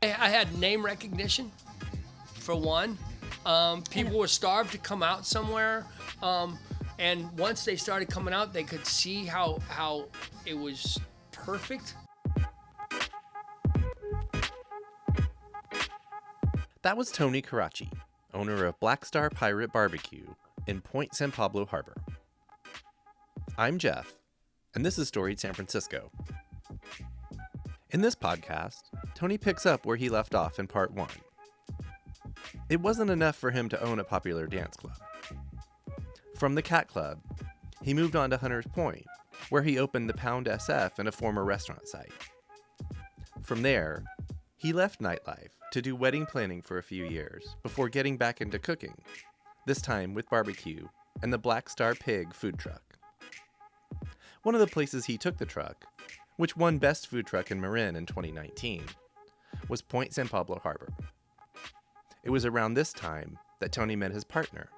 I had name recognition, for one. People were starved to come out somewhere. And once they started coming out, they could see how it was perfect. That was Tony Carracci, owner of Black Star Pirate BBQ in Point San Pablo Harbor. I'm Jeff, and this is Storied San Francisco. In this podcast, Tony picks up where he left off in part 1. It wasn't enough for him to own a popular dance club. From the Cat Club, he moved on to Hunters Point, where he opened the Pound SF and a former restaurant site. From there, he left Nightlife to do wedding planning for a few years before getting back into cooking, this time with barbecue and the Black Star Pig food truck. One of the places he took the truck, which won Best Food Truck in Marin in 2019, was Point San Pablo Harbor. It was around this time that Tony met his partner,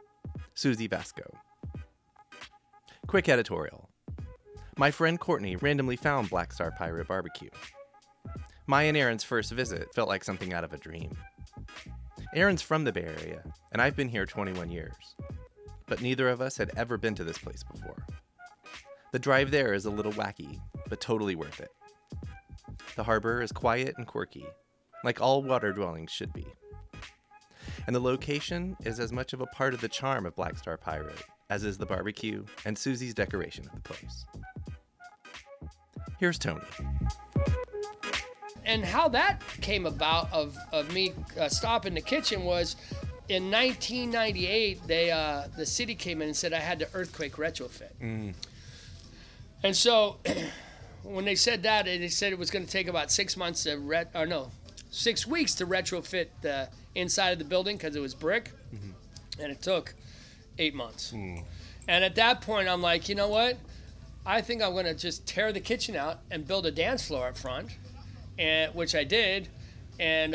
Suzie Vasko. Quick editorial. My friend Courtney randomly found Black Star Pirate BBQ. My and Aaron's first visit felt like something out of a dream. Aaron's from the Bay Area, and I've been here 21 years. But neither of us had ever been to this place before. The drive there is a little wacky, but totally worth it. The harbor is quiet and quirky, like all water dwellings should be. And the location is as much of a part of the charm of Black Star Pirate as is the barbecue and Susie's decoration of the place. Here's Tony. And how that came about of me stopping the kitchen was in 1998, the city came in and said I had to earthquake retrofit. And so when they said that, they said it was going to take about 6 months to 6 weeks to retrofit the inside of the building because it was brick. And it took 8 months. And at that point, I'm like, you know what? I think I'm going to just tear the kitchen out and build a dance floor up front. And which I did, and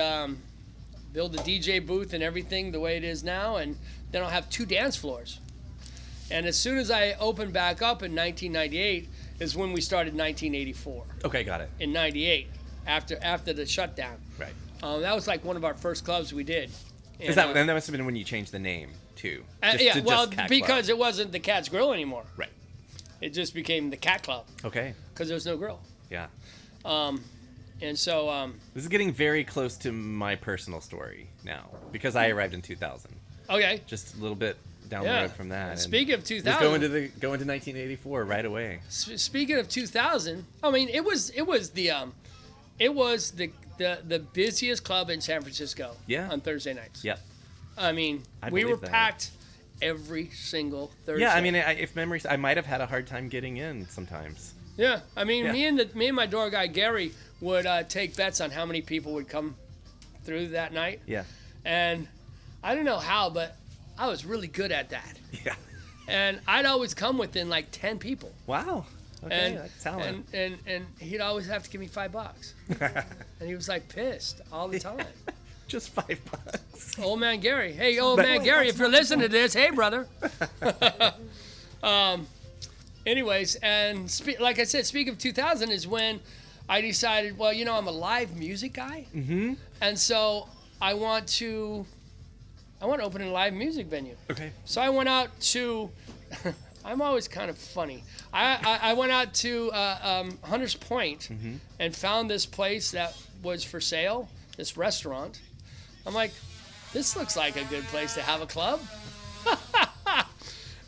build a DJ booth and everything the way it is now, and then I'll have 2 dance floors. And as soon as I opened back up in 1998 is when we started 1984. Okay, got it. In 98, after the shutdown. Right. That was like one of our first clubs we did. And, that must have been when you changed the name, too. Because it wasn't the Cat's Grill anymore. Right. It just became the Cat Club. Okay. Because there was no grill. Yeah. And so... this is getting very close to my personal story now, because I arrived in 2000. Okay. Just a little bit down the road from that. Speaking of 2000... Let's go into 1984 right away. Speaking of 2000, I mean, it was the busiest club in San Francisco on Thursday nights. Yep. I mean, we were packed every single Thursday. Yeah, I mean, if memories... I might have had a hard time getting in sometimes. Yeah, I mean, me and my door guy Gary would take bets on how many people would come through that night. Yeah. And I don't know how, but I was really good at that. Yeah. And I'd always come within like 10 people. Wow. Okay, that's talent. And he'd always have to give me $5. And he was like pissed all the time. Just $5. Old man Gary. Hey, old man Gary, if you're listening to this, hey, brother. Anyways, and like I said, speaking of 2000 is when I decided, well, I'm a live music guy. Mm-hmm. And so I want to open a live music venue. Okay. So I went out to, I'm always kind of funny. I went out to Hunters Point and found this place that was for sale, this restaurant. I'm like, this looks like a good place to have a club.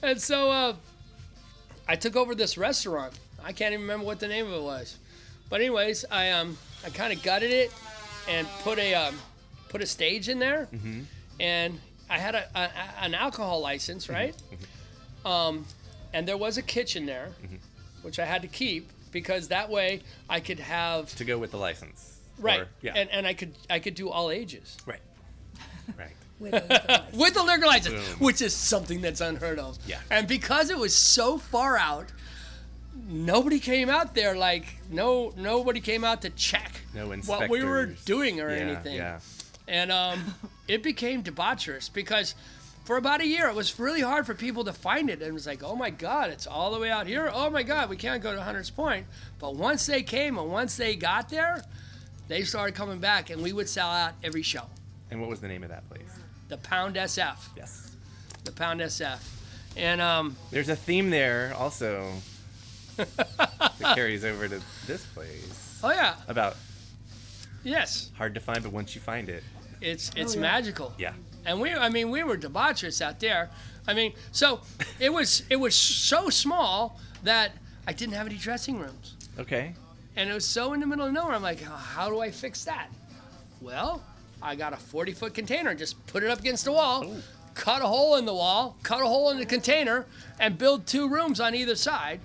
And so I took over this restaurant. I can't even remember what the name of it was. But anyways, I kind of gutted it and put a stage in there. Mm-hmm. And I had an alcohol license, right? Mm-hmm. And there was a kitchen there, which I had to keep because that way I could have to go with the license. Right. Or, yeah. And I could do all ages. Right. Right. With the liquor license, which is something that's unheard of. Yeah. And because it was so far out, nobody came out there. Nobody came out to check what we were doing or anything. Yeah. And it became debaucherous because for about a year it was really hard for people to find it. And it was like, oh my God, it's all the way out here. Oh my God, we can't go to Hunters Point. But once they came and once they got there, they started coming back, and we would sell out every show. And what was the name of that place? The Pound SF. Yes. The Pound SF. And there's a theme there also that carries over to this place. oh yeah. About Yes. hard to find, but once you find it, It's magical. yeah. And we were debaucherous out there. I mean, so it was so small that I didn't have any dressing rooms. Okay. And it was so in the middle of nowhere. I'm like, how do I fix that? Well, I got a 40-foot container, just put it up against the wall, cut a hole in the wall, cut a hole in the container, and build 2 rooms on either side.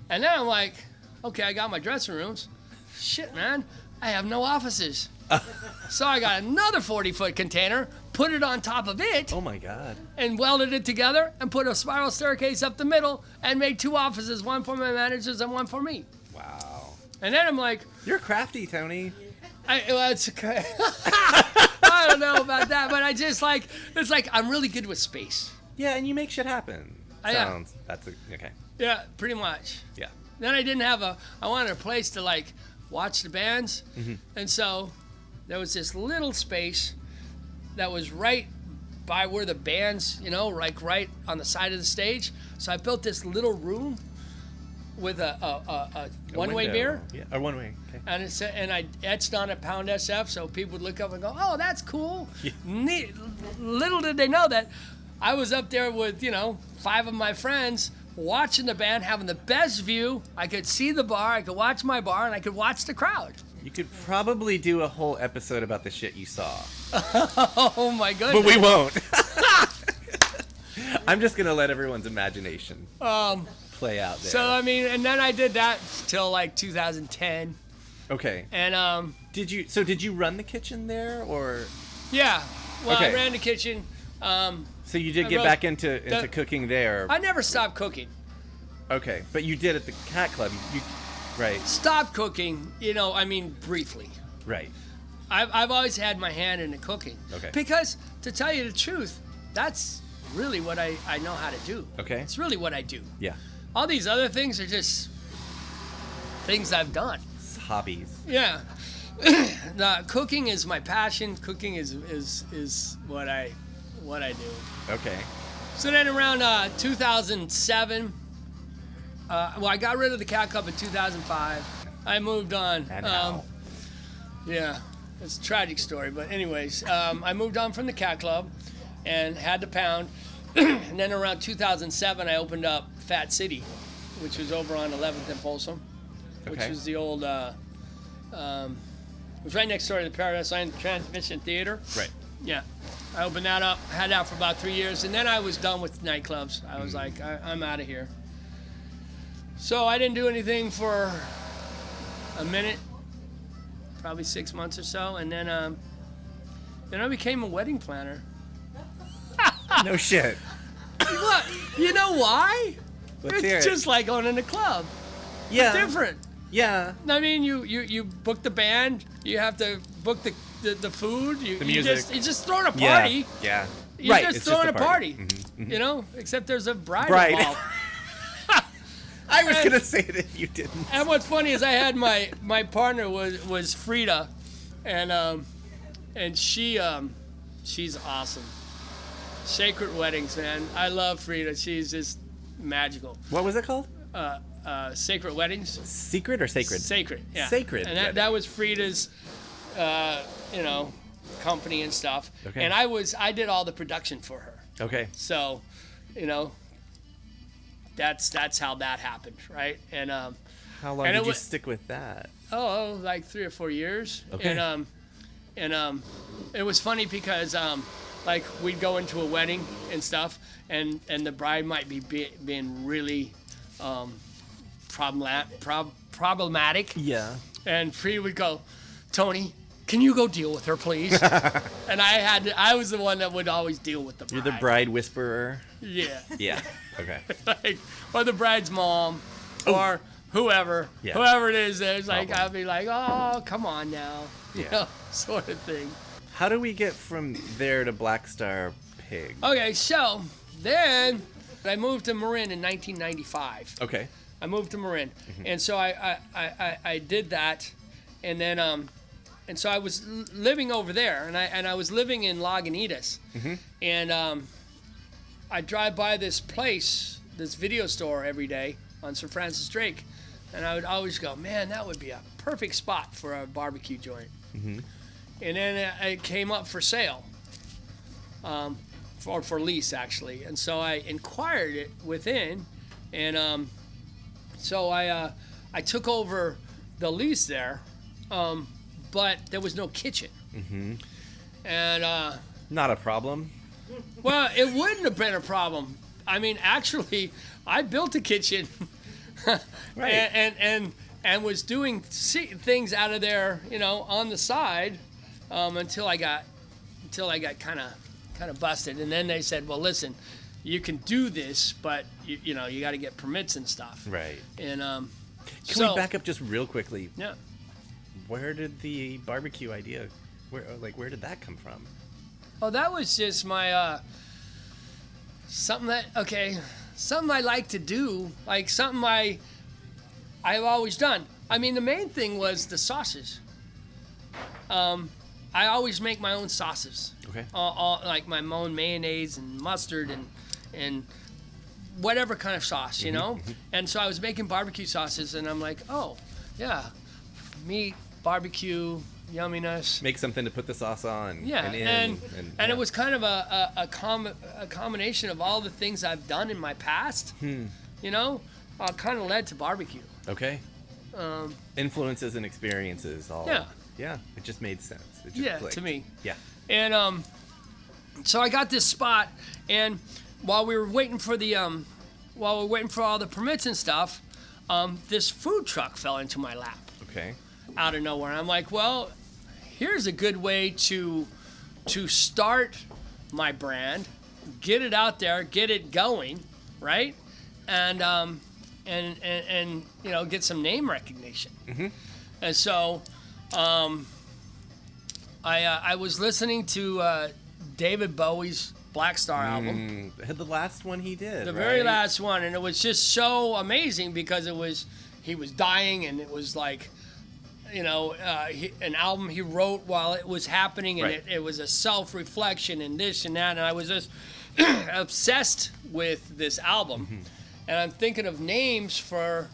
And then I'm like, okay, I got my dressing rooms. Shit, man, I have no offices. So I got another 40-foot container, put it on top of it, Oh my God. and welded it together, and put a spiral staircase up the middle, and made 2 offices, one for my managers and one for me. Wow. And then I'm like, You're crafty, Tony. it's okay. I don't know about that, but I just like, it's like I'm really good with space. Yeah, and you make shit happen. Yeah. Okay. Yeah, pretty much. Yeah. Then I wanted a place to like watch the bands. And so there was this little space that was right by where the bands, like right on the side of the stage. So I built this little room with a one-way window. mirror. Yeah, or one way. Okay. And I etched on it Pound SF so people would look up and go, oh, that's cool. Yeah. Neat. Little did they know that I was up there with, 5 of my friends watching the band, having the best view. I could see the bar, I could watch my bar, and I could watch the crowd. You could probably do a whole episode about the shit you saw. Oh my goodness. But we won't. I'm just going to let everyone's imagination play out there. So, and then I did that till like 2010. Okay. And, Did you run the kitchen there, or? yeah. Well, Okay. I ran the kitchen. So you did I get wrote back into cooking there. I never stopped cooking. Okay. But you did at the Cat Club. Right. Stopped cooking, briefly. Right. I've always had my hand in the cooking. Okay. Because, to tell you the truth, that's really what I know how to do. Okay. It's really what I do. Yeah. All these other things are just things I've done. It's hobbies. Yeah. Cooking is my passion. Cooking is what I do. Okay. So then around 2007, I got rid of the Cat Club in 2005. I moved on. And how? Yeah, it's a tragic story, but anyways, I moved on from the Cat Club and had the Pound. And then around 2007, I opened up Fat City, which was over on 11th and Folsom, which Okay. was the old, it was right next door to the Paradise Line Transmission Theater. Right. Yeah. I opened that up, had that for about 3 years, and then I was done with nightclubs. I was like, I'm out of here. So I didn't do anything for a minute, probably 6 months or so, and then I became a wedding planner. No shit. What? You know why? Let's hear It's it. just like owning a club. Yeah. Different. Yeah. I mean, you book the band, you have to book the food, The music. You just throwing a party. Yeah. You're Right. just It's throwing just a party. Mm-hmm. Except there's a bride Bride. involved. I was gonna say it if you didn't. And what's funny is I had my partner was Frida, and she's awesome. Sacred Weddings, man. I love Frida. She's just magical. What was it called? Sacred Weddings. Secret or sacred? Sacred, yeah. Sacred And Weddings. that was Frida's, company and stuff. Okay. And I did all the production for her. Okay. So, that's how that happened, right? And How long And did it you wa- stick with that? like 3 or 4 years. Okay. And it was funny because like we'd go into a wedding and stuff, and the bride might be being really problematic, Yeah. and Free would go, Tony, can you go deal with her, please? And I was the one that would always deal with the bride. You're the bride whisperer. Yeah. Yeah. Okay. Like, or the bride's mom, or whoever it is. It's like, Problem. I'll be like, oh, come on now, Yeah. sort of thing. How do we get from there to Black Star Pig? Okay, so then I moved to Marin in 1995. Okay. I moved to Marin, and so I did that, and then and so I was living over there, and I was living in Lagunitas, and I drive by this place, this video store every day on Sir Francis Drake, and I would always go, man, that would be a perfect spot for a barbecue joint. And then it came up for sale, for lease actually, and so I inquired it within, and so I took over the lease there, but there was no kitchen, and not a problem. Well, it wouldn't have been a problem. I mean, actually, I built a kitchen, Right. and was doing things out of there, on the side, until I got kind of busted. And then they said, well, listen, you can do this, but you got to get permits and stuff. Right. And Can we back up just real quickly? Yeah. Where did the barbecue idea? Where did that come from? Oh, that was just my something I like to do, like something I've always done. I mean, the main thing was the sauces. I always make my own sauces. Okay. All like my own mayonnaise and mustard and whatever kind of sauce, And so I was making barbecue sauces, and I'm like, oh, yeah, meat, barbecue, yumminess. Make something to put the sauce on. Yeah, and yeah. it was kind of a combination of all the things I've done in my past, kind of led to barbecue. Okay. Influences and experiences all. Yeah. Yeah, it just made sense. It just clicked. To me. Yeah. And so I got this spot, and while we were waiting for all the permits and stuff, this food truck fell into my lap. Okay. Out of nowhere. I'm like, well, here's a good way to start my brand, get it out there, get it going, right? And get some name recognition. And so I was listening to David Bowie's Black Star album. The last one he did. The very last one, and it was just so amazing because he was dying, and it was like, an album he wrote while it was happening, and Right. it was a self-reflection and this and that, and I was just obsessed with this album. And I'm thinking of names for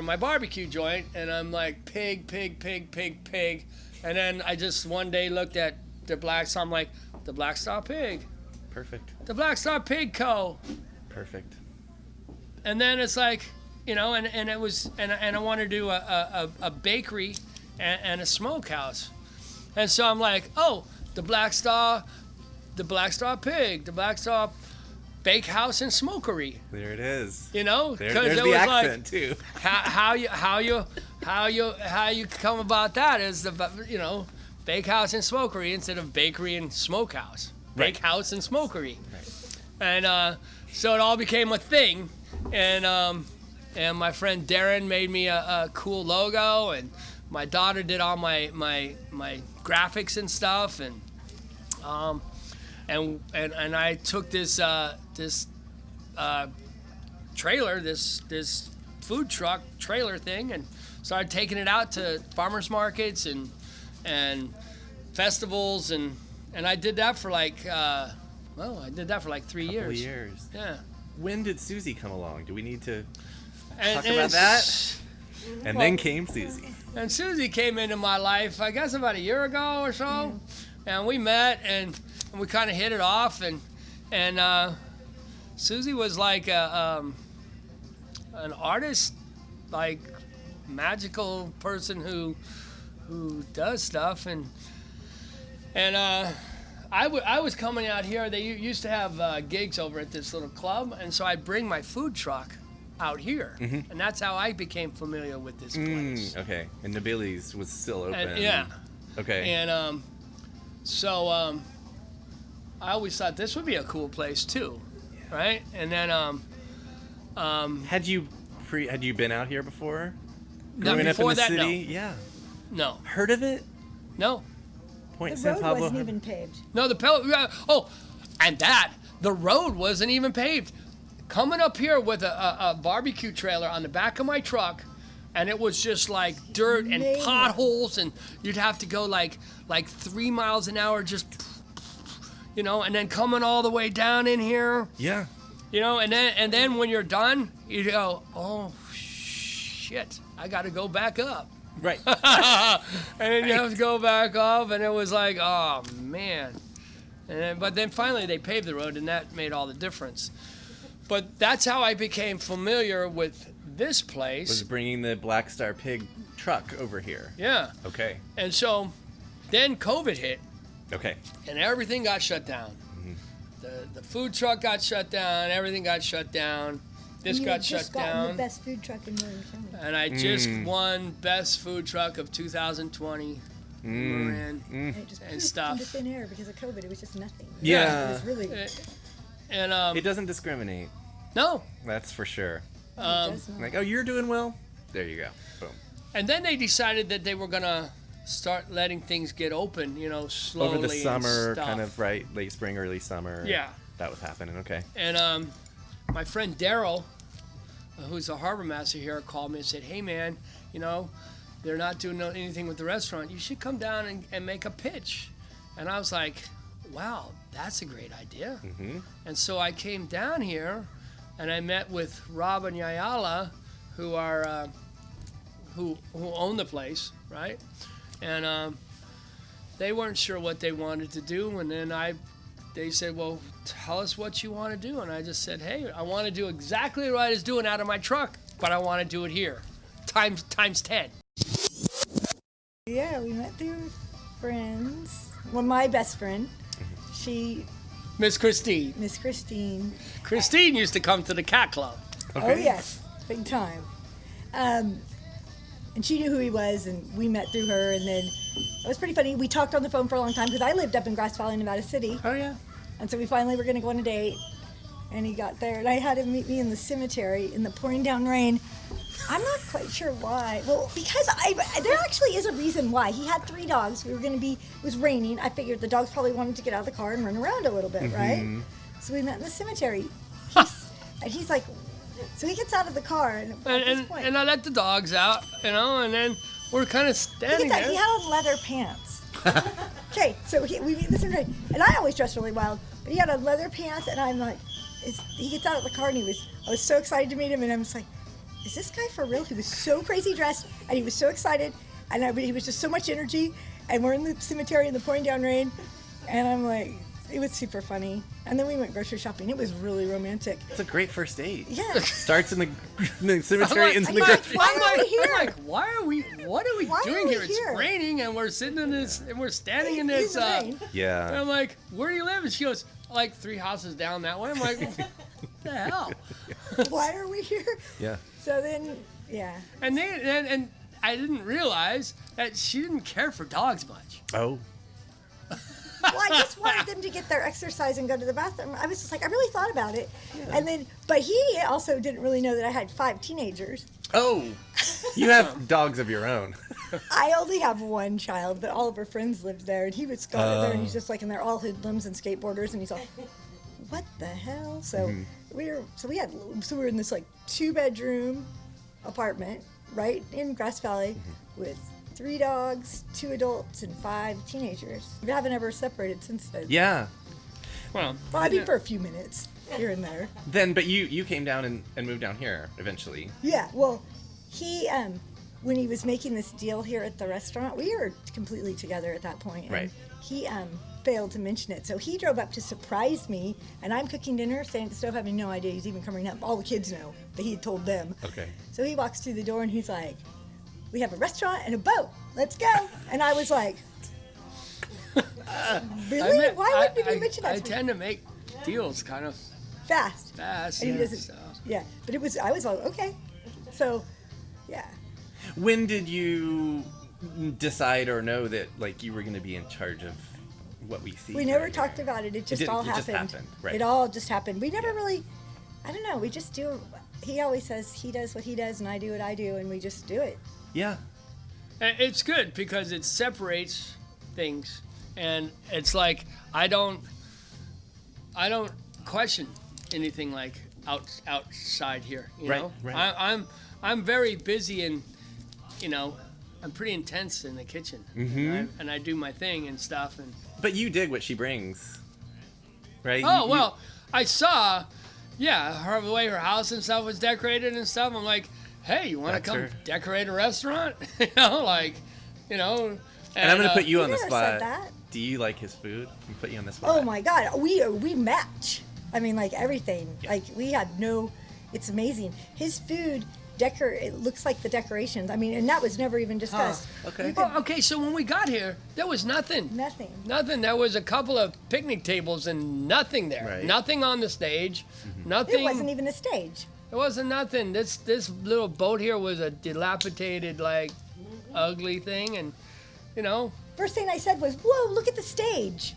my barbecue joint, and I'm like, pig, pig, pig, pig, pig. And then I just one day looked at the Black Star, I'm like, the Black Star Pig. Perfect. The Black Star Pig Co. Perfect. And then it's like, and it was, and I want to do a bakery and a smokehouse. And so I'm like, oh, the Black Star Pig, the Black Star Bakehouse and Smokery. There it is. Because There's it the was accent like, too. how you come about that is the Bakehouse and Smokery instead of bakery and smokehouse. Right. Bakehouse and Smokery. Right. And so it all became a thing, and my friend Darren made me a cool logo, and my daughter did all my graphics and stuff, and I took this trailer, this food truck trailer thing, and started taking it out to farmers markets and festivals, and I did that for like 3 years. 3 years. Yeah. When did Suzie come along? Do we need to And talk about that? And then came Suzie. And Suzie came into my life, I guess about a year ago or so, and we met and we kind of hit it off, and Suzie was like an artist, like magical person who does stuff, and I was coming out here. They used to have gigs over at this little club, and so I'd bring my food truck out here, and that's how I became familiar with this place. Okay, and Nobilis was still open. And, Okay. And so I always thought this would be a cool place too, right? And then Had you been out here before? Not Growing up in before the that, city? Yeah. no, Heard of it? no. Point The San road Pablo wasn't Harbor. even paved. No, the road wasn't even paved. Coming up here with a barbecue trailer on the back of my truck and it was just like dirt and potholes, and you'd have to go like 3 miles an hour, just, and then coming all the way down in here. Yeah. And then when you're done, you go, oh shit, I got to go back up. Right. And then you have to go back up, and it was like, oh man. But then finally they paved the road, and that made all the difference. But that's how I became familiar with this place. Was bringing the Black Star Pig truck over here. Yeah. Okay. And so then COVID hit. Okay. And everything got shut down. The food truck got shut down. Everything got shut down. This got shut down. The best food truck in Williams County. And I just won best food truck of 2020. Marin It just and stuff. into thin air because of COVID. It was just nothing. Yeah. It was really. And It doesn't discriminate. no. That's for sure. It does not. Like, oh, you're doing well? There you go. Boom. And then they decided that they were gonna start letting things get open, slowly. Over the summer, and stuff. kind of, right? Late spring, early summer. Yeah. That was happening. Okay. And my friend Daryl, who's a harbor master here, called me and said, hey man, they're not doing anything with the restaurant. You should come down and make a pitch. And I was like, wow, that's a great idea. Mm-hmm. And so I came down here and I met with Rob and Yayala, who are who own the place, right? And they weren't sure what they wanted to do. And then they said, well, tell us what you want to do. And I just said, hey, I want to do exactly what I was doing out of my truck, but I want to do it here, times 10. Yeah, we met through friends. Well, my best friend, Miss Christine. Miss Christine. Christine used to come to the Cat Club. Okay. Oh, yes, big time. And she knew who he was, and we met through her, and then it was pretty funny. We talked on the phone for a long time because I lived up in Grass Valley, Nevada City. Oh, yeah. And so we finally were going to go on a date, and he got there, and I had him meet me in the cemetery in the pouring down rain. I'm not quite sure why. Well, because there actually is a reason why. He had 3 dogs. It was raining. I figured the dogs probably wanted to get out of the car and run around a little bit, right? So we met in the cemetery. And he's like, so he gets out of the car, and at this point, and I let the dogs out, and then we're kind of standing there. he had on leather pants. Okay, so we meet in the cemetery, and I always dress really wild, but he had on leather pants, and I'm like, he gets out of the car, and I was so excited to meet him, and I'm just like, is this guy for real? He was so crazy dressed, and he was so excited, and he was just so much energy, and we're in the cemetery in the pouring down rain, and I'm like, it was super funny. And then we went grocery shopping. It was really romantic. It's a great first date. Yeah. Starts in the cemetery, ends in the grocery. Why are we here? I'm like, what are we doing here? It's raining, and we're sitting in this, and we're standing in this. And Yeah. I'm like, where do you live? And she goes, like 3 houses down that way. I'm like, what the hell? Why are we here? Yeah. So then, yeah. And I didn't realize that she didn't care for dogs much. Oh. Well, I just wanted them to get their exercise and go to the bathroom. I was just like, I really thought about it. Yeah. And then, but he also didn't really know that I had 5 teenagers. Oh, you have dogs of your own. I only have 1 child, but all of her friends lived there, and he was got there, and he's just like, and they're all hoodlums and skateboarders, and he's like, what the hell? So we were in this like 2-bedroom apartment right in Grass Valley with 3 dogs, 2 adults, and 5 teenagers. We haven't ever separated since then. Yeah. Well, I mean, for a few minutes here and there. Then, but you came down and moved down here eventually. Yeah, well, he, when he was making this deal here at the restaurant, we were completely together at that point. And right. He failed to mention it. So he drove up to surprise me, and I'm cooking dinner, staying at the stove, having no idea he's even coming up. All the kids know, but he had told them. Okay. So he walks through the door, and he's like, we have a restaurant and a boat. Let's go. And I was like, really? Why wouldn't you mention that? I tend to make deals kind of fast. And he doesn't. So. Yeah, but I was like, okay. So, yeah. When did you decide or know that like you were going to be in charge of what we see? We never talked about it. It just all happened. Just happened. Right. It all just happened. We never really, I don't know, we just do, he always says he does what he does and I do what I do, and we just do it. Yeah. It's good because it separates things, and it's like I don't question anything like outside here. You know, Right. I'm very busy you know, I'm pretty intense in the kitchen, Mm-hmm. and I do my thing and stuff. And But you dig what she brings, right? oh well, I saw, her the way her house and stuff was decorated and stuff. I'm like, hey, you want to That's come her. decorate a restaurant? you know, like, you know. And I'm gonna put you You on the never spot. said that. Do you like his food? I'm put you on the spot. Oh my God, we match. I mean, like everything. Yeah. Like we had no. It's amazing. His food it looks like the decorations. I mean, and that was never even discussed. okay. You could- Oh, okay, so when we got here, there was nothing. Nothing. Nothing. There was a couple of picnic tables and nothing there. Right. Nothing on the stage. Mm-hmm. Nothing. It wasn't even a stage. It wasn't nothing. This little boat here was a dilapidated, like, ugly thing, and you know. First thing I said was, "Whoa, look at the stage."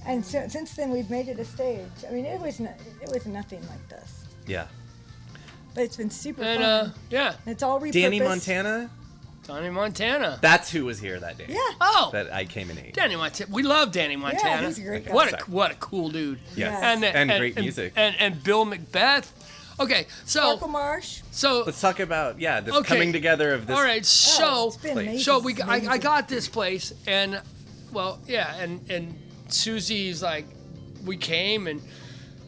And so, since then, we've made it a stage. I mean, it was nothing like this, Yeah. but it's been super And fun. yeah, And it's all repurposed. Danny Montana. Tony Montana. That's who was here that day. Yeah. Oh, That I came and ate. Danny Montana. We love Danny Montana. he's a great guy. What a cool dude. Yes. Yeah. And great music. And Bill Macbeth. Okay, so Sparkle Marsh. so Let's talk about this Okay. coming together of this. all right, so Oh, it's been Like- amazing. so It's I amazing. got this place, and well, yeah, and Susie's like, we came, and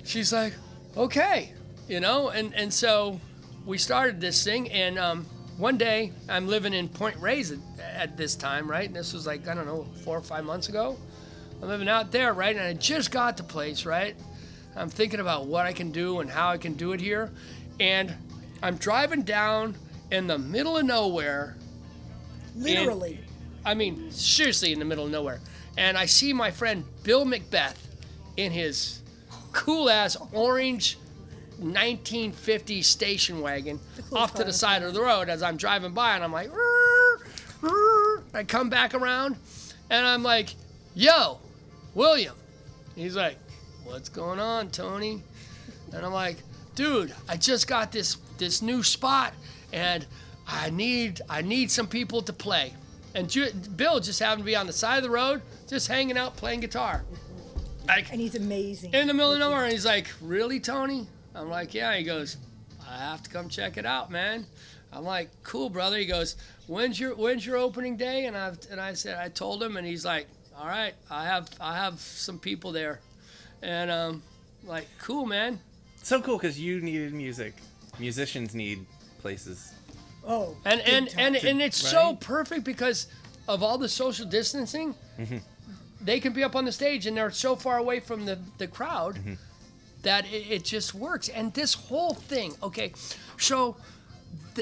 she's like, okay, you know, and so we started this thing, and one day I'm living in Point Reyes at this time, right? And this was like, I don't know, 4 or 5 months ago. I'm living out there, right? And I just got the place, right? I'm thinking about what I can do and how I can do it here, and I'm driving down in the middle of nowhere. Literally. I mean, seriously, in the middle of nowhere. And I see my friend Bill Macbeth in his cool-ass orange 1950 station wagon coolest off to car. the side of the road as I'm driving by, and I'm like, "Rrr, rrr." I come back around, and I'm like, yo, William. He's like, what's going on, Tony? And I'm like, dude, I just got this new spot, and I need some people to play. And Bill just happened to be on the side of the road, just hanging out, playing guitar. Like, And he's amazing. in the middle of nowhere, and he's like, really, Tony? I'm like, yeah. He goes, I have to come check it out, man. I'm like, cool, brother. He goes, when's your opening day? And I told him, and he's like, all right, I have some people there. And like, cool, man. So cool because you needed music. Musicians need places. Oh. And it's so Right? perfect because of all the social distancing. Mm-hmm. They can be up on the stage, and they're so far away from the crowd Mm-hmm. that it just works. And this whole thing, okay, so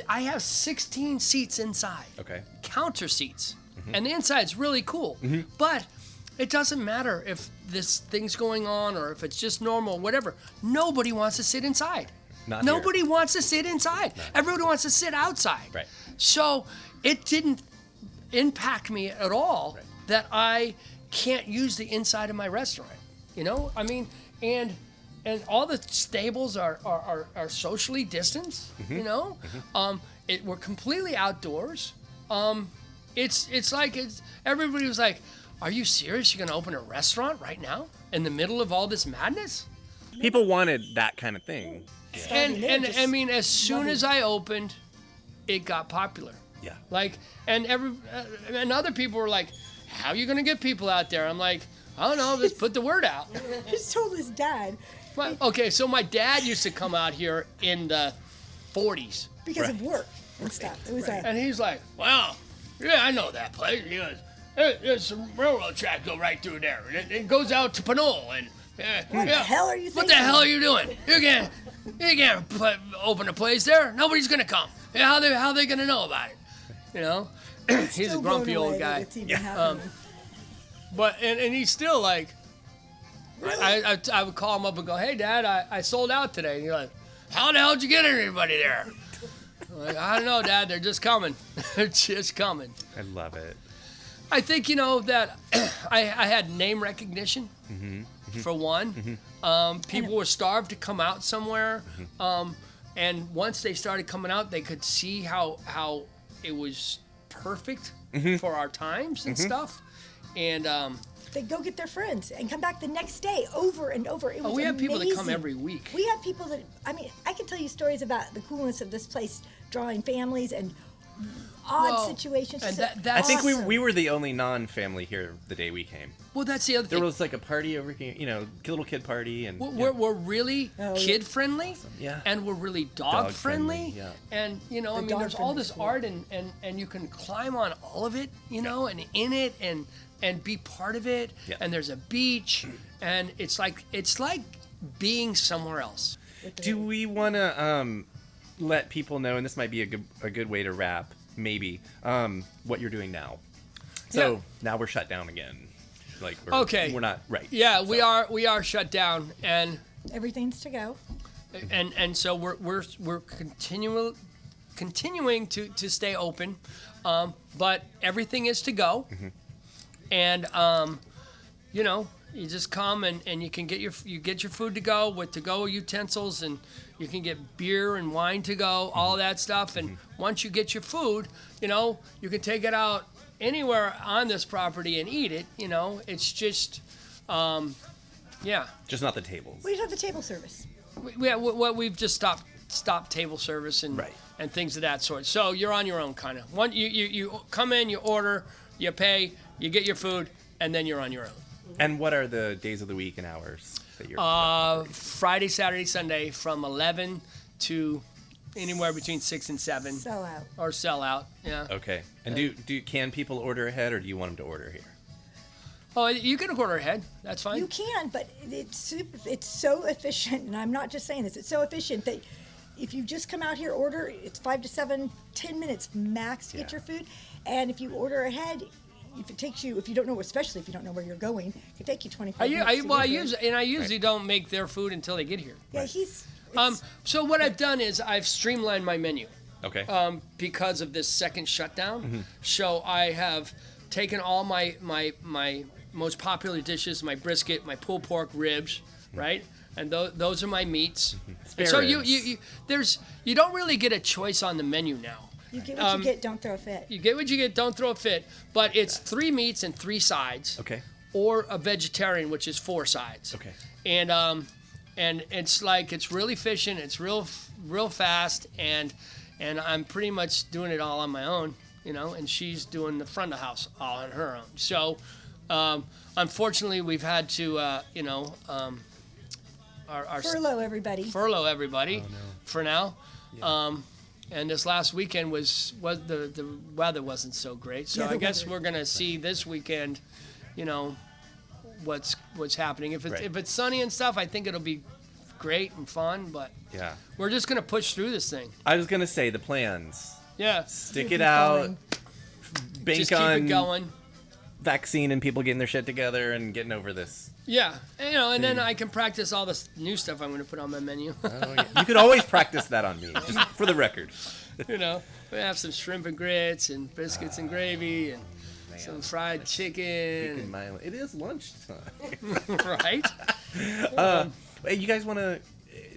I have 16 seats inside. Okay. Counter seats. And the inside's really cool. But it doesn't matter if this thing's going on or if it's just normal, whatever. Nobody wants to sit inside. Not Nobody here. wants to sit inside. Everybody wants to sit outside. Right. So it didn't impact me at all Right. that I can't use the inside of my restaurant. You know, I mean, and all the stables are socially distanced. You know, we're completely outdoors. It's like everybody was like, "Are you serious? You're gonna open a restaurant right now in the middle of all this madness?" People wanted that kind of thing. And Just I mean, as soon loving as I opened, it got popular. Yeah. Like, and and other people were like, "How are you gonna get people out there?" I'm like, "I don't know. Just put the word out." He just told his dad Okay, so my dad used to come out here in the 40s, because of work and stuff. It was and he's like, "Well, yeah, I know that place." He goes, "There's some railroad track go right through there, and it goes out to Pinole, and What the hell are you What the thinking? hell are you doing? You can't open a place there. Nobody's gonna come. Yeah, how they gonna know about it? You know." He's a Still grumpy blown old away that guy. it's even happening. But and he's still like, I would call him up and go, "Hey, Dad, I sold out today." And he's like, "How the hell did you get anybody there?" I'm like, "I don't know, Dad. They're just coming. They're just coming." I love it. I think that I had name recognition for one. People were starved to come out somewhere, and once they started coming out, they could see how it was perfect for our times and stuff. And They go get their friends and come back the next day over and over. It was we have people that come amazing. every week. We have people that, I mean, I can tell you stories about the coolness of this place, drawing families, and odd situations. And just that's I think awesome. we were the only non-family here the day we came. well, that's the other There thing. was like a party over here, little kid party, and We're really Oh, yeah. kid friendly, Yeah. and we're really dog Dog friendly, friendly, yeah. and I The mean, dog there's all friendly this is cool. art, and you can climb on all of it, and in it, and be part of it, Yeah. and there's a beach, and it's like being somewhere else. Do we want to let people know, and this might be a good way to wrap, maybe, what you're doing now? So Yeah. now we're shut down again. Like we're not right. Yeah, we are shut down, and Everything's to go. so we're continuing to stay open, but everything is to go, and you just come and you can get your food to go with to-go utensils, and you can get beer and wine to go, all that stuff, and once you get your food, you can take it out anywhere on this property and eat it. It's just Just not the tables. We have the table service. we've just stopped table service and Right. and things of that sort. So you're on your own, kind of. You come in, you order, you pay, you get your food, and then you're on your own. And what are the days of the week and hours that you're? Friday, Saturday, Sunday from 11 to anywhere between 6 and 7. Sell out. Or sell out, yeah. Okay. And can people order ahead, or do you want them to order here? Oh, you can order ahead. That's fine. You can, but it's so efficient, and I'm not just saying this. It's so efficient that if you just come out here, order, it's 5 to 7, 10 minutes max to get Yeah. your food. And if you order ahead, if you don't know, especially if you don't know where you're going, it can take you 25 minutes. I usually don't make their food until they get here. Yeah, So what I've done is I've streamlined my menu. Okay. Because of this second shutdown. So I have taken all my most popular dishes, my brisket, my pulled pork ribs, right? And those are my meats. And so you don't really get a choice on the menu now. you get what you get, don't throw a fit. You get what you get, don't throw a fit. But it's 3 meats and 3 sides. Okay. Or a vegetarian, which is 4 sides. Okay. And it's really efficient. It's real fast, and I'm pretty much doing it all on my own, and she's doing the front of the house all on her own. So, unfortunately, we've had to, Furlough everybody. furlough everybody Oh, no. for now. And this last weekend was the weather wasn't so great. So Yeah, the I guess weather. we're gonna see this weekend, what's happening. If it's sunny and stuff, I think it'll be great and fun. But Yeah. we're just gonna push through this thing. I was gonna say the plans. Yeah, Stick Keep it out. going. Bank just keep on it going. vaccine and people getting their shit together and getting over this. Yeah, and then I can practice all this new stuff I'm gonna put on my menu. Oh, yeah. You could always practice that on me, just for the record. We have some shrimp and grits and biscuits and gravy and some fried chicken. It is lunchtime. Right? Hey, you guys want to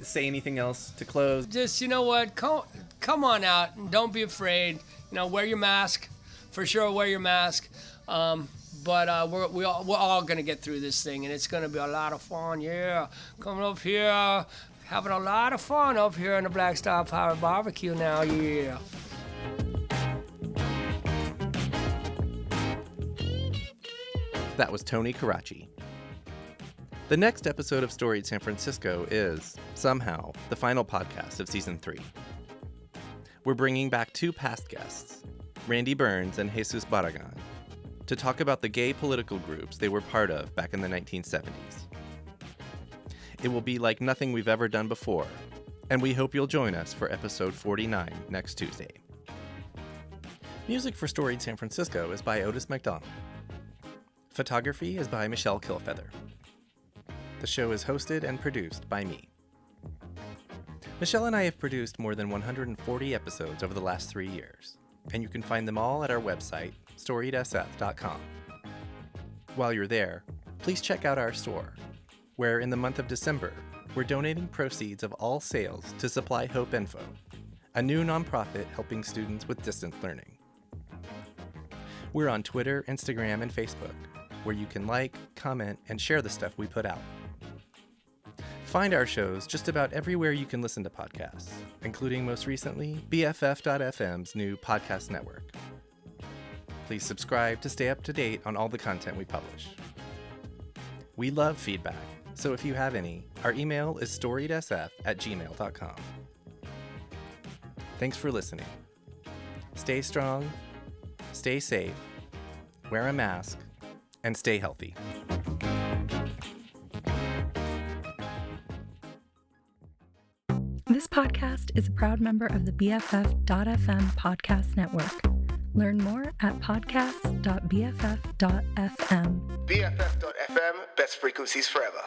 say anything else to close? Just, what? Come on out and don't be afraid. Wear your mask. For sure, wear your mask. But we're all going to get through this thing, and it's going to be a lot of fun. Yeah. Coming up here, having a lot of fun up here in the Black Star Pirate BBQ now. Yeah. That was Tony Carracci. The next episode of Storied San Francisco is, somehow, the final podcast of Season 3. We're bringing back 2 past guests, Randy Burns and Jesus Barragan, to talk about the gay political groups they were part of back in the 1970s. It will be like nothing we've ever done before, and we hope you'll join us for episode 49 next Tuesday. Music for Storied San Francisco is by Otis McDonald. Photography is by Michelle Kilfeather. The show is hosted and produced by me. Michelle and I have produced more than 140 episodes over the last 3 years, and you can find them all at our website, storiedsf.com. While you're there, please check out our store, where in the month of December, we're donating proceeds of all sales to Supply Hope Info, a new nonprofit helping students with distance learning. We're on Twitter, Instagram, and Facebook, where you can like, comment, and share the stuff we put out. find our shows just about everywhere you can listen to podcasts, including most recently BFF.FM's new podcast network. Please subscribe to stay up to date on all the content we publish. We love feedback, so if you have any, our email is storiedsf@gmail.com. Thanks for listening. Stay strong, stay safe, wear a mask, and stay healthy. This podcast is a proud member of the BFF.FM podcast network. Learn more at podcast.bff.fm. BFF.FM, best frequencies forever.